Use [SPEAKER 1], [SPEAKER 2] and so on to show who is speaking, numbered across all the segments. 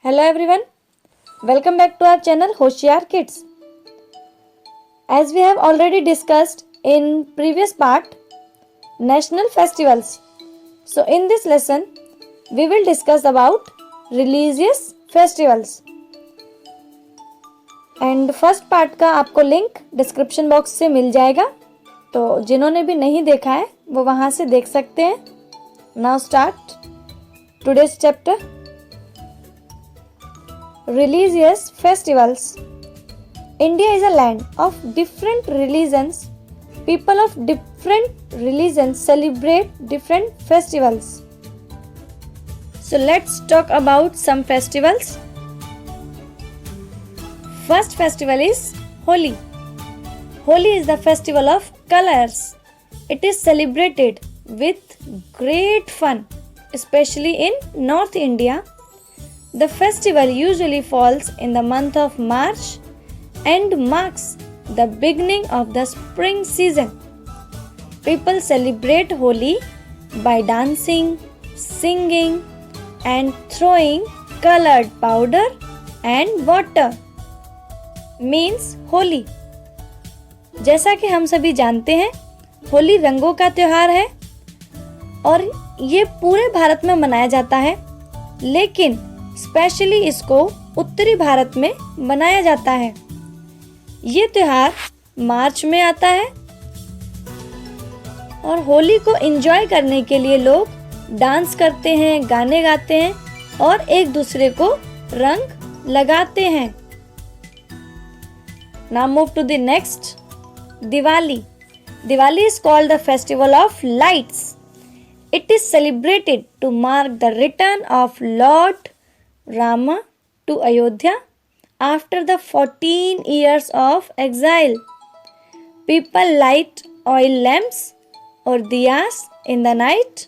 [SPEAKER 1] Hello everyone, welcome back to our channel Hoshiar Kids. As we have already discussed in previous part, national festivals. So in this lesson, we will discuss about religious festivals. And first part का आपको link description box से मिल जाएगा, तो जिन्होंने भी नहीं देखा है वो वहाँ से देख सकते हैं. Now start today's chapter. Religious festivals. India is a land of different religions. People of different religions celebrate different festivals. So let's talk about some festivals. First festival is Holi. Holi is the festival of colors. It is celebrated with great fun, especially in North India. The festival usually falls in the month of March and marks the beginning of the spring season. People celebrate Holi by dancing, singing, and throwing colored powder and water. Means Holi. जैसा कि हम सभी जानते हैं, होली रंगों का त्योहार है और ये पूरे भारत में मनाया जाता है, लेकिन स्पेशली इसको उत्तरी भारत में मनाया जाता है. ये त्योहार मार्च में आता है और होली को एंजॉय करने के लिए लोग डांस करते हैं, गाने गाते हैं और एक दूसरे को रंग लगाते हैं. Now move to the next. Diwali. Diwali is called the festival of lights. It is celebrated to mark the return of Lord Rama to Ayodhya after the 14 years of exile. People light oil lamps or diyas in the night.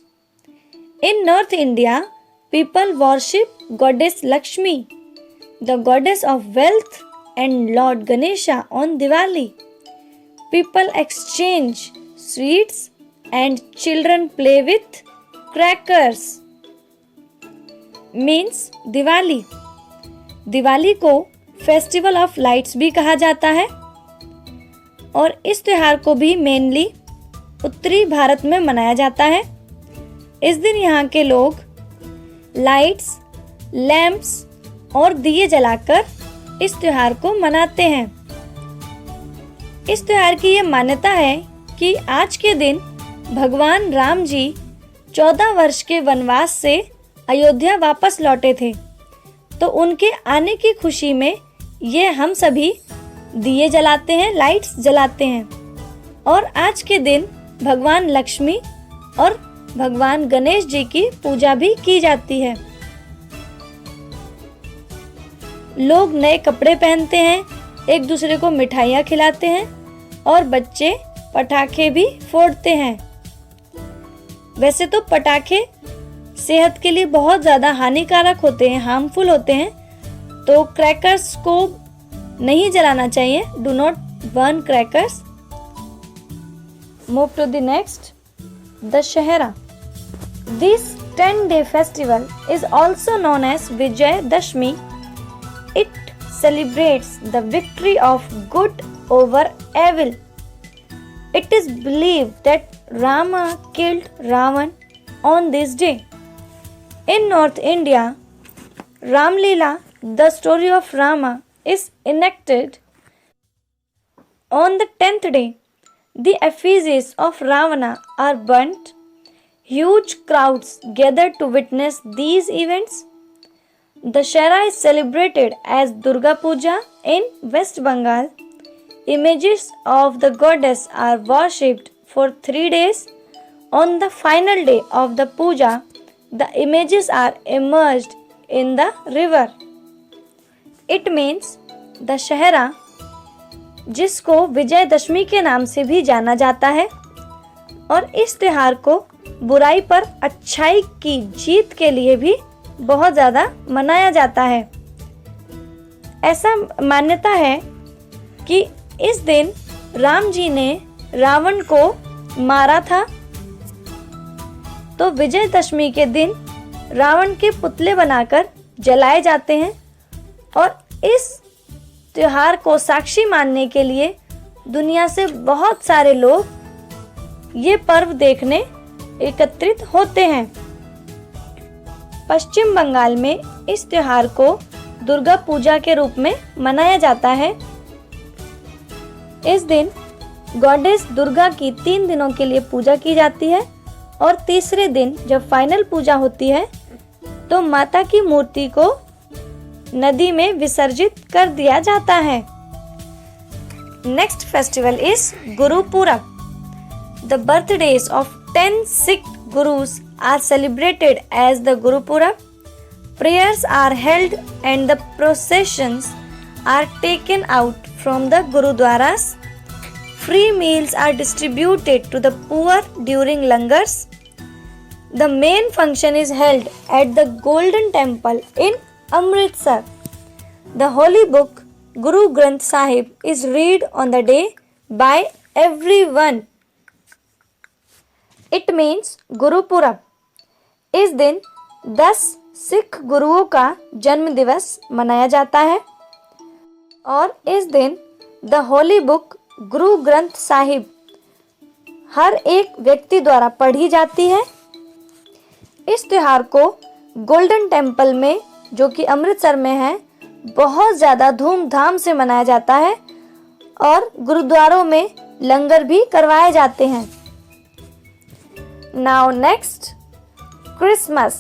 [SPEAKER 1] In North India, people worship goddess Lakshmi, the goddess of wealth, and Lord Ganesha on Diwali. People exchange sweets and children play with crackers. Means Diwali. Diwali को festival of lights भी कहा जाता है और इस त्योहार को भी मेनली उत्तरी भारत में मनाया जाता है. इस दिन यहाँ के लोग लाइट्स, लैंप्स और दिए जलाकर इस त्योहार को मनाते हैं. इस त्योहार की ये मान्यता है कि आज के दिन भगवान राम जी 14 वर्ष के वनवास से अयोध्या वापस लौटे थे, तो उनके आने की खुशी में ये हम सभी दिए जलाते हैं, लाइट्स जलाते हैं. और आज के दिन भगवान लक्ष्मी और भगवान गणेश जी की पूजा भी की जाती है. लोग नए कपड़े पहनते हैं, एक दूसरे को मिठाइयाँ खिलाते हैं और बच्चे पटाखे भी फोड़ते हैं. वैसे तो पटाखे सेहत के लिए बहुत ज़्यादा हानिकारक होते हैं, हार्मफुल होते हैं, तो क्रैकर्स को नहीं जलाना चाहिए. Do not burn crackers. Move to the next. Dussehra. This 10-day festival is also known as Vijay Dashmi. It celebrates the victory of good over evil. It is believed that Rama killed Ravan on this day. In North India, Ram Leela, the story of Rama, is enacted on the 10th day. The effigies of Ravana are burnt. Huge crowds gather to witness these events. Dashera is celebrated as Durga Puja in West Bengal. Images of the goddess are worshipped for 3 days. On the final day of the puja, the images are immersed in the river. It means Dussehra, जिसको विजयदशमी के नाम से भी जाना जाता है, और इस त्योहार को बुराई पर अच्छाई की जीत के लिए भी बहुत ज़्यादा मनाया जाता है. ऐसा मान्यता है कि इस दिन राम जी ने रावण को मारा था, तो विजयदशमी के दिन रावण के पुतले बनाकर जलाए जाते हैं और इस त्योहार को साक्षी मानने के लिए दुनिया से बहुत सारे लोग ये पर्व देखने एकत्रित होते हैं। पश्चिम बंगाल में इस त्योहार को दुर्गा पूजा के रूप में मनाया जाता है। इस दिन गॉडेस दुर्गा की 3 दिनों के लिए पूजा की जाती है और तीसरे दिन जब फाइनल पूजा होती है तो माता की मूर्ति को नदी में विसर्जित कर दिया जाता है। नेक्स्ट फेस्टिवल इज गुरु पूरब। The birthdays of 10 Sikh gurus are celebrated as the Guru Purab. Prayers are held and the processions are taken out from the Gurudwaras. Free meals are distributed to the poor during langars. The main function is held at the Golden Temple in Amritsar. The holy book Guru Granth Sahib is read on the day by everyone. It means गुरु पूरब। इस दिन 10 सिख गुरुओं का जन्म दिवस मनाया जाता है और इस दिन द होली बुक गुरु ग्रंथ साहिब हर एक व्यक्ति द्वारा पढ़ी जाती है। इस त्योहार को गोल्डन टेम्पल में, जो कि अमृतसर में है, बहुत ज़्यादा धूमधाम से मनाया जाता है और गुरुद्वारों में लंगर भी करवाए जाते हैं। Now next, Christmas.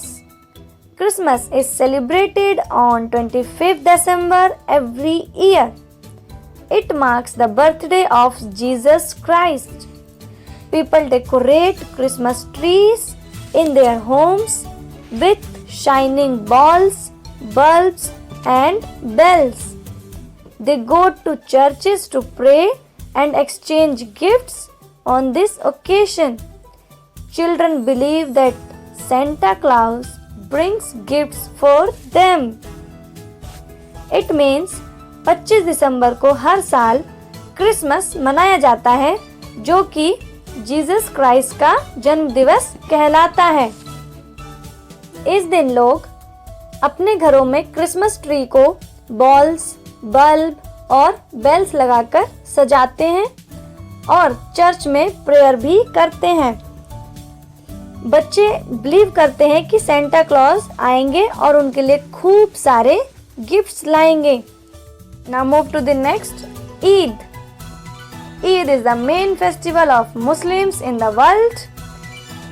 [SPEAKER 1] Christmas is celebrated on 25th December every year. It marks the birthday of Jesus Christ. People decorate Christmas trees in their homes with shining balls, bulbs and bells. They go to churches to pray and exchange gifts on this occasion. Children believe that Santa Claus brings gifts for them. It means 25 दिसंबर को हर साल Christmas मनाया जाता है, जो कि Jesus Christ का जन्म दिवस कहलाता है। इस दिन लोग अपने घरों में क्रिसमस ट्री को बॉल्स, बल्ब और बेल्स लगाकर सजाते हैं और चर्च में प्रेयर भी करते हैं। बच्चे बिलीव करते हैं कि सेंटा क्लॉज आएंगे और उनके लिए खूब सारे गिफ्ट्स लाएंगे। Now move to the next, Eid. Eid is the main festival of Muslims in the world.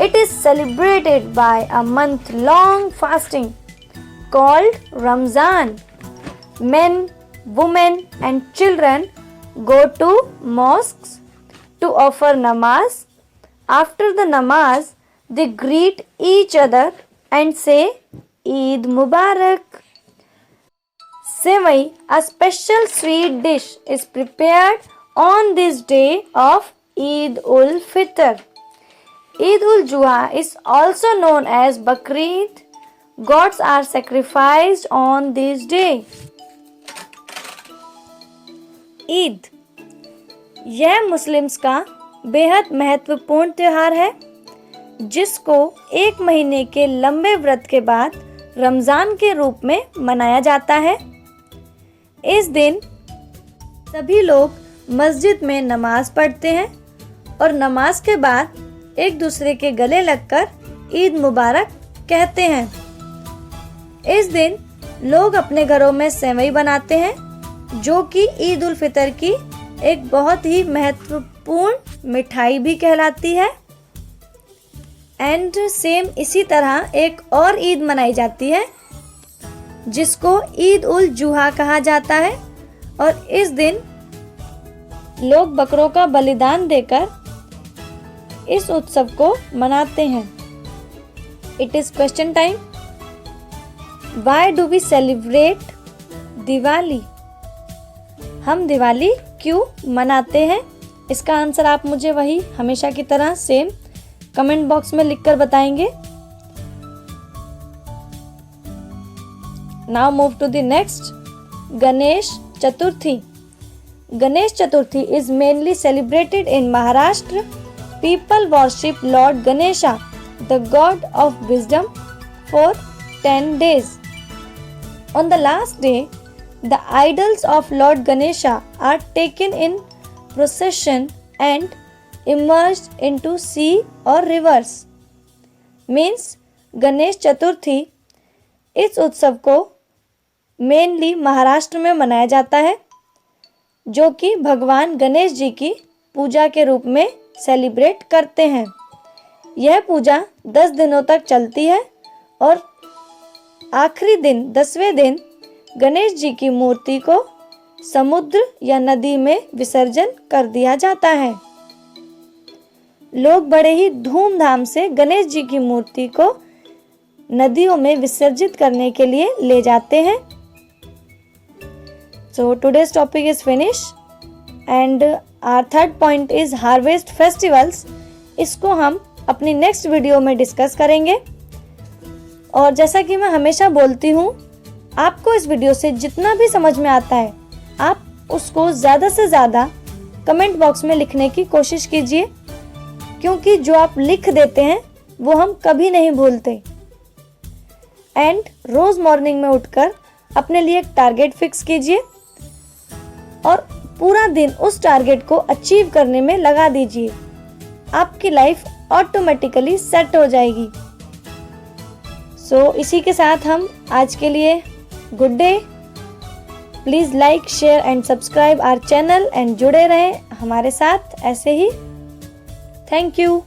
[SPEAKER 1] It is celebrated by a month long fasting called Ramzan. Men, women and children go to mosques to offer namaz. After the namaz, they greet each other and say Eid Mubarak. Sevai, a special sweet dish, is prepared on this day of Eid ul Fitr. Eid ul Juha is also known as Bakrid. Goats are sacrificed on this day. Eid, यह Muslims का बेहद महत्वपूर्ण त्यौहार है जिसको एक महीने के लंबे व्रत के बाद रमज़ान के रूप में मनाया जाता है। इस दिन सभी लोग मस्जिद में नमाज पढ़ते हैं और नमाज के बाद एक दूसरे के गले लगकर ईद मुबारक कहते हैं। इस दिन लोग अपने घरों में सेवई बनाते हैं, जो कि ईद उल फितर की एक बहुत ही महत्वपूर्ण मिठाई भी कहलाती है। एंड सेम इसी तरह एक और ईद मनाई जाती है जिसको ईद उल जुहा कहा जाता है और इस दिन लोग बकरों का बलिदान देकर इस उत्सव को मनाते हैं। It is question time. Why do we celebrate Diwali? हम दिवाली क्यों मनाते हैं? इसका आंसर आप मुझे वही हमेशा की तरह सेम कमेंट बॉक्स में लिखकर बताएंगे। Now move to the next, Ganesh Chaturthi. Ganesh Chaturthi is mainly celebrated in Maharashtra. People worship Lord Ganesha, the god of wisdom, for 10 days. On the last day, the idols of Lord Ganesha are taken in procession and immersed into sea or rivers. Means Ganesh Chaturthi इस उत्सव को mainly Maharashtra में मनाया जाता है, जो कि भगवान गणेश जी की पूजा के रूप में सेलिब्रेट करते हैं। यह पूजा 10 दिनों तक चलती है और आखिरी दिन 10वें दिन गणेश जी की मूर्ति को समुद्र या नदी में विसर्जन कर दिया जाता है। लोग बड़े ही धूमधाम से गणेश जी की मूर्ति को नदियों में विसर्जित करने के लिए ले जाते हैं। So today's topic is finished and our third point is harvest festivals. इसको हम अपनी नेक्स्ट वीडियो में डिस्कस करेंगे। और जैसा कि मैं हमेशा बोलती हूँ, आपको इस वीडियो से जितना भी समझ में आता है आप उसको ज़्यादा से ज़्यादा कमेंट बॉक्स में लिखने की कोशिश कीजिए, क्योंकि जो आप लिख देते हैं वो हम कभी नहीं भूलते। एंड रोज़ मॉर्निंग में उठकर अपने लिए एक टारगेट फिक्स कीजिए और पूरा दिन उस टारगेट को अचीव करने में लगा दीजिए। आपकी लाइफ ऑटोमेटिकली सेट हो जाएगी। इसी के साथ हम आज के लिए good day. Please like, share and subscribe our channel and जुड़े रहें हमारे साथ ऐसे ही। Thank you.